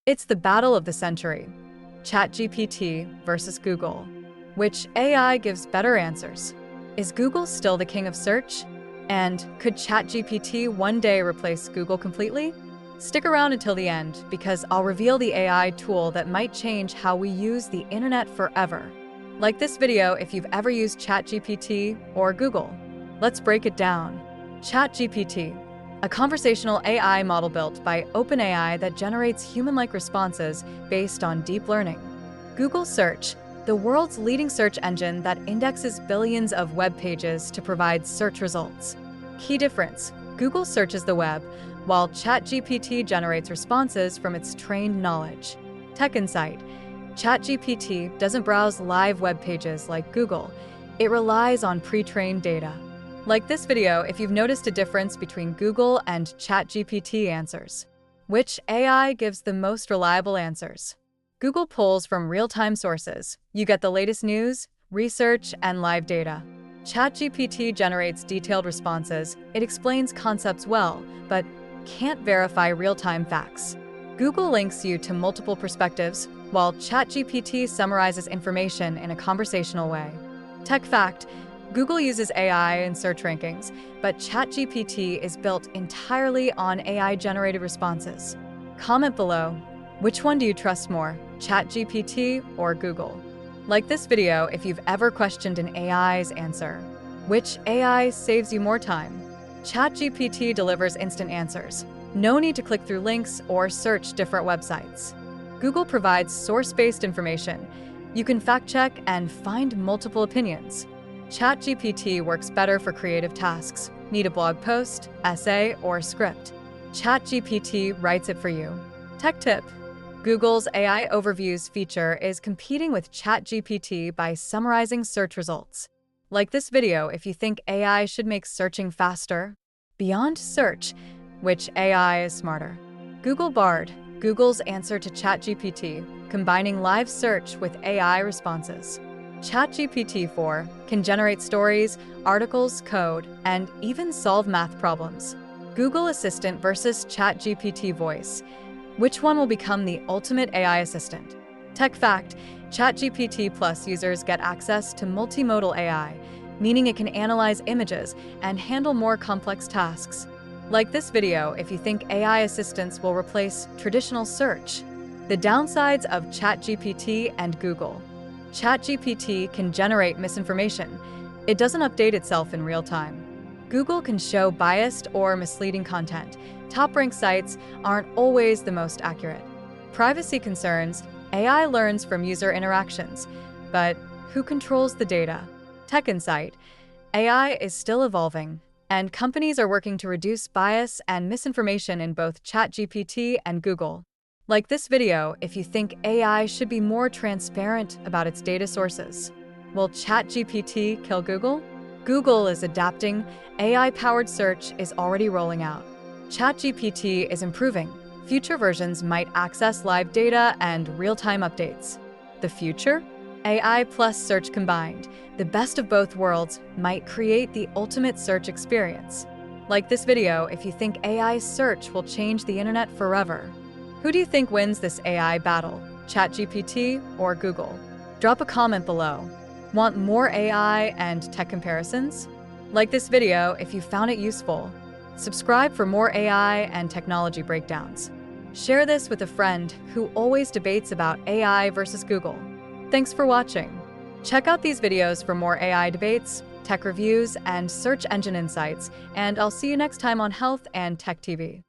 It's the battle of the century. ChatGPT versus Google. Which AI gives better answers? Is Google still the king of search? And could ChatGPT one day replace Google completely? Stick around until the end, because I'll reveal the AI tool that might change how we use the internet forever. Like this video if you've ever used ChatGPT or Google. Let's break it down. ChatGPT, a conversational AI model built by OpenAI that generates human-like responses based on deep learning. Google Search, the world's leading search engine that indexes billions of web pages to provide search results. Key difference: Google searches the web, while ChatGPT generates responses from its trained knowledge. Tech insight: ChatGPT doesn't browse live web pages like Google. It relies on pre-trained data. Like this video if you've noticed a difference between Google and ChatGPT answers. Which AI gives the most reliable answers? Google pulls from real-time sources. You get the latest news, research, and live data. ChatGPT generates detailed responses. It explains concepts well, but can't verify real-time facts. Google links you to multiple perspectives, while ChatGPT summarizes information in a conversational way. Tech fact: Google uses AI in search rankings, but ChatGPT is built entirely on AI-generated responses. Comment below, which one do you trust more, ChatGPT or Google? Like this video if you've ever questioned an AI's answer. Which AI saves you more time? ChatGPT delivers instant answers. No need to click through links or search different websites. Google provides source-based information. You can fact-check and find multiple opinions. ChatGPT works better for creative tasks. Need a blog post, essay, or script? ChatGPT writes it for you. Tech tip: Google's AI Overviews feature is competing with ChatGPT by summarizing search results. Like this video if you think AI should make searching faster. Beyond search, which AI is smarter? Google Bard, Google's answer to ChatGPT, combining live search with AI responses. ChatGPT-4 can generate stories, articles, code, and even solve math problems. Google Assistant versus ChatGPT Voice. Which one will become the ultimate AI assistant? Tech fact: ChatGPT Plus users get access to multimodal AI, meaning it can analyze images and handle more complex tasks. Like this video if you think AI assistants will replace traditional search. The downsides of ChatGPT and Google. ChatGPT can generate misinformation. It doesn't update itself in real time. Google can show biased or misleading content. Top-ranked sites aren't always the most accurate. Privacy concerns: AI learns from user interactions, but who controls the data? Tech insight: AI is still evolving, and companies are working to reduce bias and misinformation in both ChatGPT and Google. Like this video if you think AI should be more transparent about its data sources. Will ChatGPT kill Google? Google is adapting. AI-powered search is already rolling out. ChatGPT is improving. Future versions might access live data and real-time updates. The future? AI plus search combined. The best of both worlds might create the ultimate search experience. Like this video if you think AI search will change the internet forever. Who do you think wins this AI battle, ChatGPT or Google? Drop a comment below. Want more AI and tech comparisons? Like this video if you found it useful. Subscribe for more AI and technology breakdowns. Share this with a friend who always debates about AI versus Google. Thanks for watching. Check out these videos for more AI debates, tech reviews, and search engine insights, and I'll see you next time on Health and Tech TV.